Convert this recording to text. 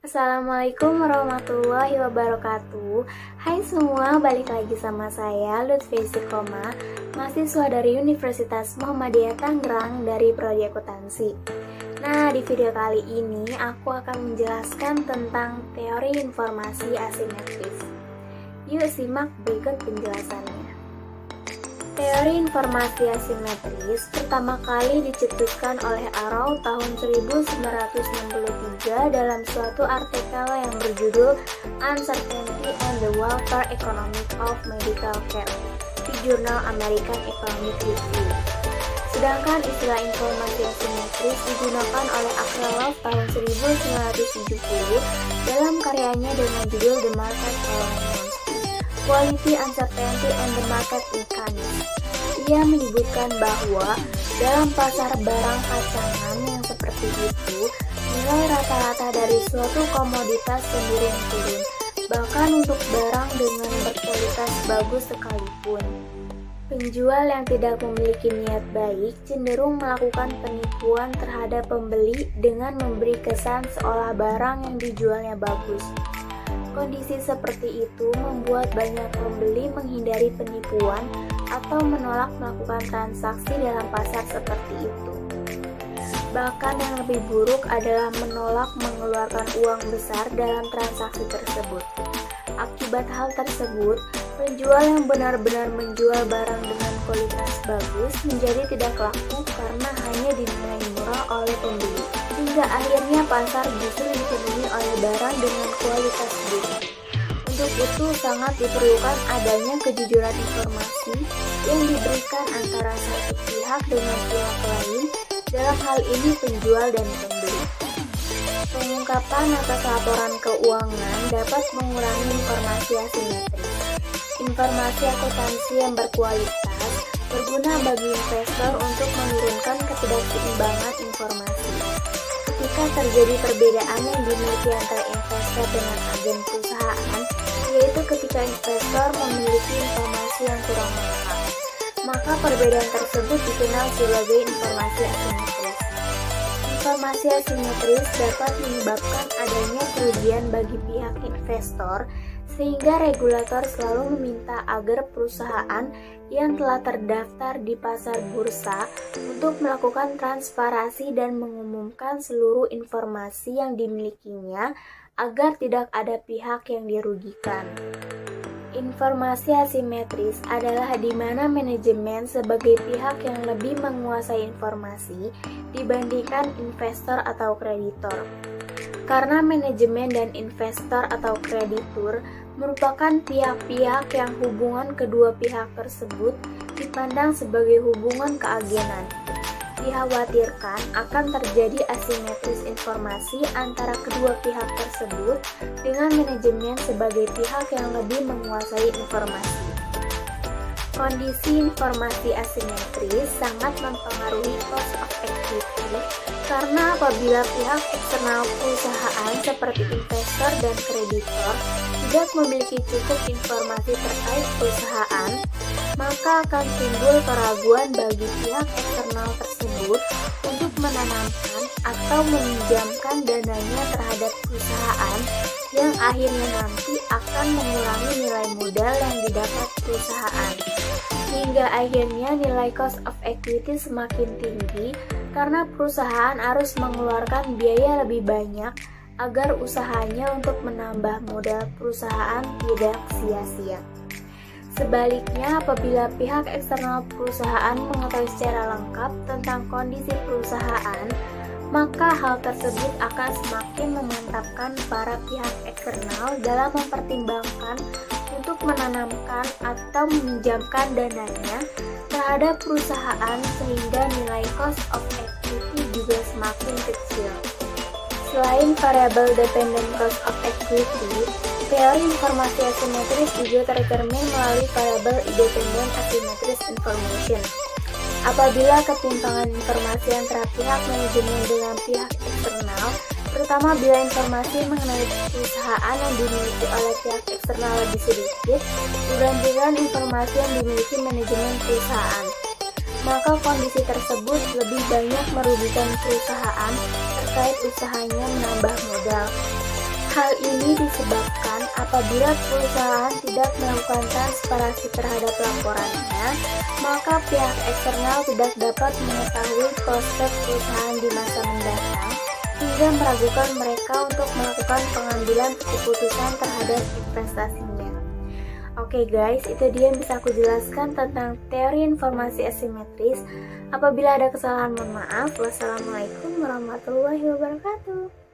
Assalamualaikum warahmatullahi wabarakatuh. Hai semua, balik lagi sama saya Lutfi Sikoma, mahasiswa dari Universitas Muhammadiyah Tangerang dari Prodi Akuntansi. Nah, di video kali ini aku akan menjelaskan tentang teori informasi asimetris. Yuk simak berikut penjelasannya. Teori informasi asimetris pertama kali dicetuskan oleh Arrow tahun 1963 dalam suatu artikel yang berjudul Uncertainty and the Welfare Economics of Medical Care di jurnal American Economic Review. Sedangkan istilah informasi asimetris digunakan oleh Akrelov tahun 1970 dalam karyanya dengan judul The Market Economics, Quality, Uncertainty, and the Market Mechanics. Ia menyebutkan bahwa dalam pasar barang kacangan yang seperti itu, nilai rata-rata dari suatu komoditas cenderung turun, bahkan untuk barang dengan berkualitas bagus sekalipun. Penjual yang tidak memiliki niat baik cenderung melakukan penipuan terhadap pembeli dengan memberi kesan seolah barang yang dijualnya bagus. Kondisi seperti itu membuat banyak pembeli menghindari penipuan atau menolak melakukan transaksi dalam pasar seperti itu. Bahkan yang lebih buruk adalah menolak mengeluarkan uang besar dalam transaksi tersebut. Akibat hal tersebut, penjual yang benar-benar menjual barang dengan kualitas bagus menjadi tidak laku karena hanya dinilai murah oleh pembeli. Hingga akhirnya pasar justru dipenuhi oleh barang dengan kualitas buruk. Untuk itu sangat diperlukan adanya kejujuran informasi yang diberikan antara satu pihak dengan pihak lain, dalam hal ini penjual dan pembeli. Pengungkapan atas laporan keuangan dapat mengurangi informasi asimetris. Informasi akuntansi yang berkualitas berguna bagi investor untuk menurunkan ketidakseimbangan informasi. Ketika terjadi perbedaan yang dimiliki antara investor dengan agen perusahaan, yaitu ketika investor memiliki informasi yang kurang lengkap, maka perbedaan tersebut dikenal sebagai informasi asimetris. Informasi asimetris dapat menyebabkan adanya kerugian bagi pihak investor, sehingga regulator selalu meminta agar perusahaan yang telah terdaftar di pasar bursa untuk melakukan transparansi dan mengumumkan seluruh informasi yang dimilikinya agar tidak ada pihak yang dirugikan. Informasi asimetris adalah di mana manajemen sebagai pihak yang lebih menguasai informasi dibandingkan investor atau kreditor. Karena manajemen dan investor atau kreditur merupakan pihak-pihak yang hubungan kedua pihak tersebut dipandang sebagai hubungan keagenan. Dikhawatirkan akan terjadi asimetris informasi antara kedua pihak tersebut dengan manajemen sebagai pihak yang lebih menguasai informasi. Kondisi informasi asimetris sangat mempengaruhi cost of equity karena apabila pihak eksternal perusahaan seperti investor dan kreditor tidak memiliki cukup informasi terkait perusahaan, maka akan timbul keraguan bagi pihak eksternal tersebut untuk menanamkan atau meminjamkan dananya terhadap perusahaan yang akhirnya nanti akan mengurangi nilai modal yang didapat perusahaan. Hingga akhirnya nilai cost of equity semakin tinggi karena perusahaan harus mengeluarkan biaya lebih banyak agar usahanya untuk menambah modal perusahaan tidak sia-sia. Sebaliknya, apabila pihak eksternal perusahaan mengetahui secara lengkap tentang kondisi perusahaan, maka hal tersebut akan semakin memantapkan para pihak eksternal dalam mempertimbangkan untuk menanamkan atau meminjamkan dananya terhadap perusahaan sehingga nilai cost of equity juga semakin kecil. Selain variable dependent cost of equity, teori informasi asimetris juga tercermin melalui variable independent asymmetric information. Apabila ketimpangan informasi antara pihak manajemen dengan pihak eksternal, terutama bila informasi mengenai perusahaan yang dimiliki oleh pihak eksternal lebih sedikit dibandingkan informasi yang dimiliki manajemen perusahaan, maka kondisi tersebut lebih banyak merugikan perusahaan terkait usahanya menambah modal. Hal ini disebabkan apabila perusahaan tidak melakukan transparansi terhadap laporannya, maka pihak eksternal tidak dapat mengetahui prospek perusahaan di masa mendatang hingga meragukan mereka untuk melakukan pengambilan keputusan terhadap investasinya. Oke guys, itu dia yang bisa aku jelaskan tentang teori informasi asimetris. Apabila ada kesalahan, mohon maaf. Wassalamualaikum warahmatullahi wabarakatuh.